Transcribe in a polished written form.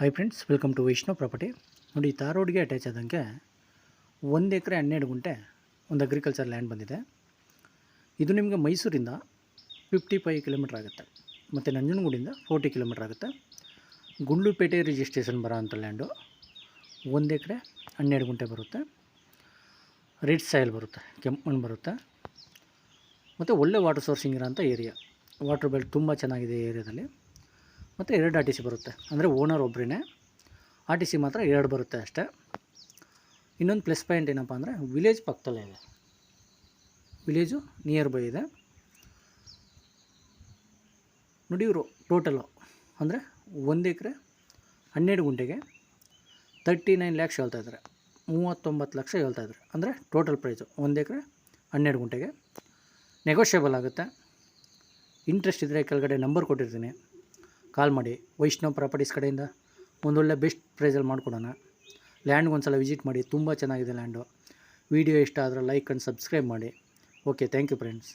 Hi friends, welcome to Vaishnav property. ನೋಡಿ, ತಾರ್ ರೋಡ್ಗೆ ಅಟ್ಯಾಚ್ ಆದಂಗೆ 1 ಎಕರೆ 12 ಗುಂಟೆ ಒಂದು ಅಗ್ರಿಕಲ್ಚರ್ ಲ್ಯಾಂಡ್ ಬಂದಿದೆ. ಇದು ನಿಮಗೆ ಮೈಸೂರಿಂದ 55 ಕಿಲೋಮೀಟ್ರ್ ಆಗುತ್ತೆ ಮತ್ತು ನಂಜನಗೂಡಿಂದ 40 ಕಿಲೋಮೀಟ್ರ್ ಆಗುತ್ತೆ. ಗುಂಡ್ಲುಪೇಟೆ ರಿಜಿಸ್ಟ್ರೇಷನ್ ಬರೋ ಅಂಥ ಲ್ಯಾಂಡು. 1 ಎಕರೆ 12 ಗುಂಟೆ ಬರುತ್ತೆ. ರೆಡ್ ಸಾಯಿಲ್ ಬರುತ್ತೆ, ಕೆಂಪು ಮಣ್ಣು ಬರುತ್ತೆ ಮತ್ತು ಒಳ್ಳೆ ವಾಟರ್ ಸೋರ್ಸಿಂಗ್ ಇರೋಂಥ ಏರಿಯಾ. ವಾಟರ್ ಬೆಲ್ಟ್ ತುಂಬ ಚೆನ್ನಾಗಿದೆ ಈ ಏರಿಯಾದಲ್ಲಿ. ಮತ್ತು 2 RTC ಬರುತ್ತೆ, ಅಂದರೆ ಓನರ್ ಒಬ್ಬರೇ. RTC ಮಾತ್ರ 2 ಬರುತ್ತೆ ಅಷ್ಟೇ. ಇನ್ನೊಂದು ಪ್ಲಸ್ ಪಾಯಿಂಟ್ ಏನಪ್ಪ ಅಂದರೆ ವಿಲೇಜ್ ಪಕ್ಕದಲ್ಲೇ ಇದೆ. ವಿಲೇಜು ನಿಯರ್ ಬೈ ಇದೆ. ನೋಡಿ, ಇವರು ಟೋಟಲು ಅಂದರೆ 1 ಎಕರೆ 12 ಗುಂಟೆಗೆ 39 ಲ್ಯಾಕ್ಸ್ ಹೇಳ್ತಾಯಿದ್ದಾರೆ. 39 ಲಕ್ಷ ಹೇಳ್ತಾಯಿದ್ದಾರೆ. ಅಂದರೆ ಟೋಟಲ್ ಪ್ರೈಸು 1 ಎಕರೆ 12 ಗುಂಟೆಗೆ. ನೆಗೋಷಿಯಬಲ್ ಆಗುತ್ತೆ. ಇಂಟ್ರೆಸ್ಟ್ ಇದ್ದರೆ ಕೆಳಗಡೆ ನಂಬರ್ ಕೊಟ್ಟಿರ್ತೀನಿ, ಕಾಲ್ ಮಾಡಿ. ವೈಷ್ಣವ್ ಪ್ರಾಪರ್ಟೀಸ್ ಕಡೆಯಿಂದ ಒಂದೊಳ್ಳೆ ಬೆಸ್ಟ್ ಪ್ರೈಸಲ್ಲಿ ಮಾಡಿಕೊಡೋಣ. ಲ್ಯಾಂಡ್ಗೆ ಒಂದು ಸಲ ವಿಸಿಟ್ ಮಾಡಿ, ತುಂಬ ಚೆನ್ನಾಗಿದೆ ಲ್ಯಾಂಡು. ವೀಡಿಯೋ ಇಷ್ಟ ಆದರೆ ಲೈಕ್ ಆ್ಯಂಡ್ ಸಬ್ಸ್ಕ್ರೈಬ್ ಮಾಡಿ. Okay, thank you friends.